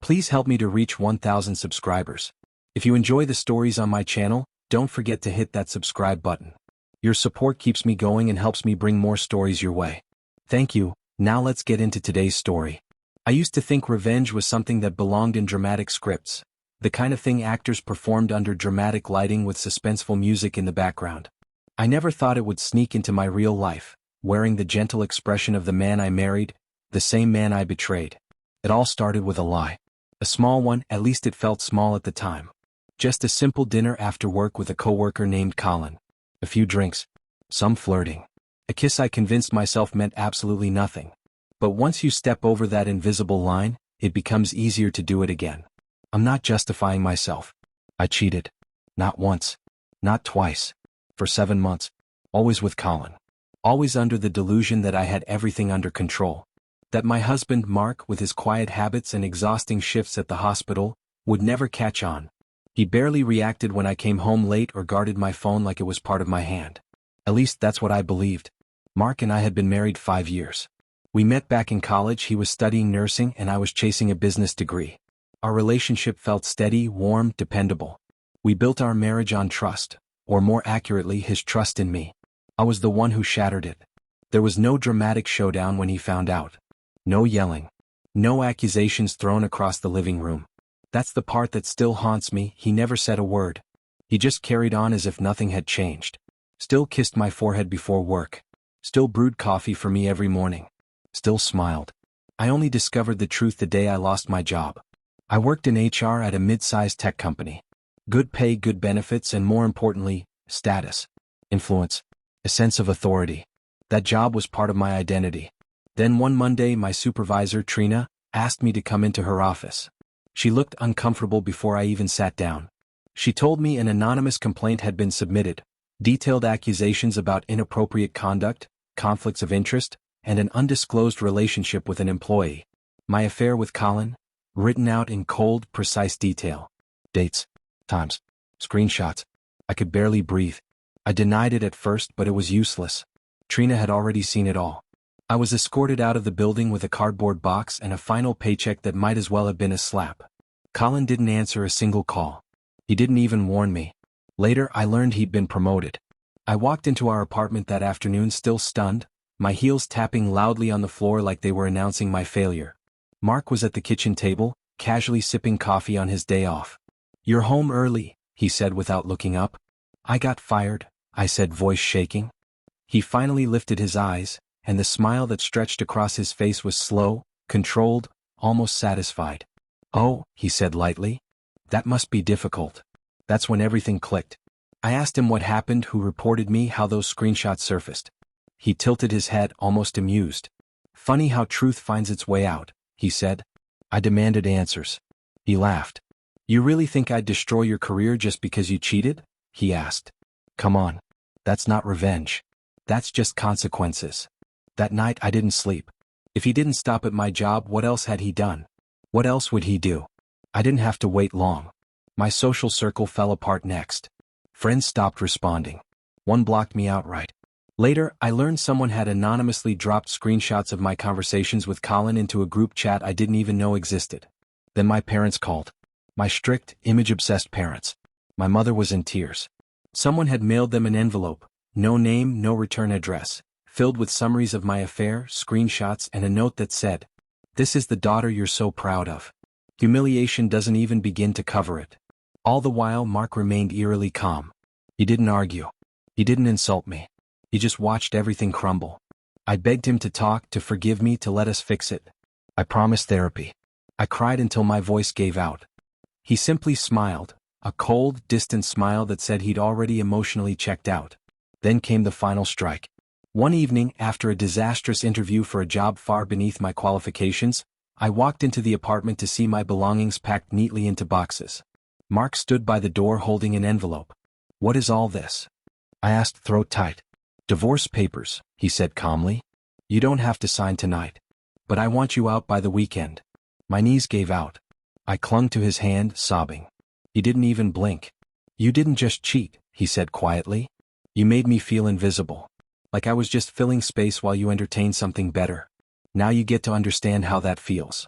Please help me to reach 1,000 subscribers. If you enjoy the stories on my channel, don't forget to hit that subscribe button. Your support keeps me going and helps me bring more stories your way. Thank you. Now let's get into today's story. I used to think revenge was something that belonged in dramatic scripts, the kind of thing actors performed under dramatic lighting with suspenseful music in the background. I never thought it would sneak into my real life, wearing the gentle expression of the man I married, the same man I betrayed. It all started with a lie. A small one, at least it felt small at the time. Just a simple dinner after work with a coworker named Colin. A few drinks. Some flirting. A kiss I convinced myself meant absolutely nothing. But once you step over that invisible line, it becomes easier to do it again. I'm not justifying myself. I cheated. Not once. Not twice. For 7 months. Always with Colin. Always under the delusion that I had everything under control. That my husband, Mark, with his quiet habits and exhausting shifts at the hospital, would never catch on. He barely reacted when I came home late or guarded my phone like it was part of my hand. At least that's what I believed. Mark and I had been married 5 years. We met back in college. He was studying nursing and I was chasing a business degree. Our relationship felt steady, warm, dependable. We built our marriage on trust, or more accurately, his trust in me. I was the one who shattered it. There was no dramatic showdown when he found out. No yelling. No accusations thrown across the living room. That's the part that still haunts me. He never said a word. He just carried on as if nothing had changed. Still kissed my forehead before work. Still brewed coffee for me every morning. Still smiled. I only discovered the truth the day I lost my job. I worked in HR at a mid-sized tech company. Good pay, good benefits, and more importantly, status. Influence. A sense of authority. That job was part of my identity. Then one Monday, my supervisor, Trina, asked me to come into her office. She looked uncomfortable before I even sat down. She told me an anonymous complaint had been submitted, detailed accusations about inappropriate conduct, conflicts of interest, and an undisclosed relationship with an employee. My affair with Colin, written out in cold, precise detail. Dates, times, screenshots. I could barely breathe. I denied it at first, but it was useless. Trina had already seen it all. I was escorted out of the building with a cardboard box and a final paycheck that might as well have been a slap. Colin didn't answer a single call. He didn't even warn me. Later, I learned he'd been promoted. I walked into our apartment that afternoon still stunned, my heels tapping loudly on the floor like they were announcing my failure. Mark was at the kitchen table, casually sipping coffee on his day off. "You're home early," he said without looking up. "I got fired," I said, voice shaking. He finally lifted his eyes, and the smile that stretched across his face was slow, controlled, almost satisfied. "Oh," he said lightly. "That must be difficult." That's when everything clicked. I asked him what happened, who reported me, how those screenshots surfaced. He tilted his head, almost amused. "Funny how truth finds its way out," he said. I demanded answers. He laughed. "You really think I'd destroy your career just because you cheated?" he asked. "Come on. That's not revenge. That's just consequences." That night I didn't sleep. If he didn't stop at my job, what else had he done? What else would he do? I didn't have to wait long. My social circle fell apart next. Friends stopped responding. One blocked me outright. Later, I learned someone had anonymously dropped screenshots of my conversations with Colin into a group chat I didn't even know existed. Then my parents called. My strict, image-obsessed parents. My mother was in tears. Someone had mailed them an envelope, no name, no return address, filled with summaries of my affair, screenshots, and a note that said, "This is the daughter you're so proud of." Humiliation doesn't even begin to cover it. All the while, Mark remained eerily calm. He didn't argue. He didn't insult me. He just watched everything crumble. I begged him to talk, to forgive me, to let us fix it. I promised therapy. I cried until my voice gave out. He simply smiled, a cold, distant smile that said he'd already emotionally checked out. Then came the final strike. One evening, after a disastrous interview for a job far beneath my qualifications, I walked into the apartment to see my belongings packed neatly into boxes. Mark stood by the door holding an envelope. "What is all this?" I asked, throat tight. "Divorce papers," he said calmly. "You don't have to sign tonight. But I want you out by the weekend." My knees gave out. I clung to his hand, sobbing. He didn't even blink. "You didn't just cheat," he said quietly. "You made me feel invisible. Like I was just filling space while you entertained something better. Now you get to understand how that feels."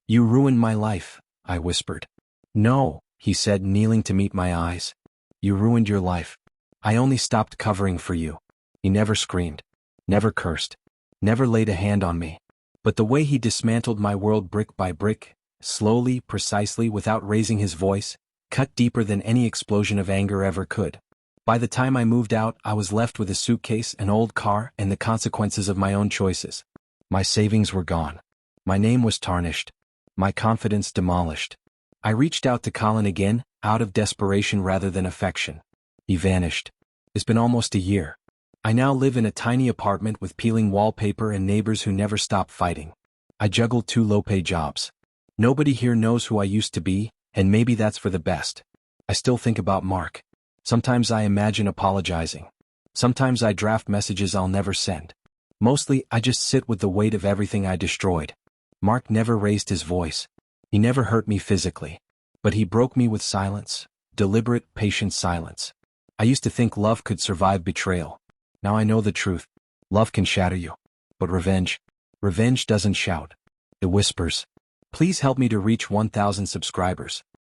"You ruined my life," I whispered. No, he said, kneeling to meet my eyes. You ruined your life. I only stopped covering for you. He never screamed, never cursed, never laid a hand on me. But the way he dismantled my world brick by brick, slowly, precisely, without raising his voice, cut deeper than any explosion of anger ever could. By the time I moved out, I was left with a suitcase, an old car, and the consequences of my own choices. My savings were gone. My name was tarnished. My confidence demolished. I reached out to Colin again, out of desperation rather than affection. He vanished. It's been almost a year. I now live in a tiny apartment with peeling wallpaper and neighbors who never stop fighting. I juggle 2 low-pay jobs. Nobody here knows who I used to be, and maybe that's for the best. I still think about Mark. Sometimes I imagine apologizing. Sometimes I draft messages I'll never send. Mostly, I just sit with the weight of everything I destroyed. Mark never raised his voice. He never hurt me physically. But he broke me with silence, deliberate, patient silence. I used to think love could survive betrayal. Now I know the truth. Love can shatter you. But revenge doesn't shout. It whispers. Please help me to reach 1,000 subscribers.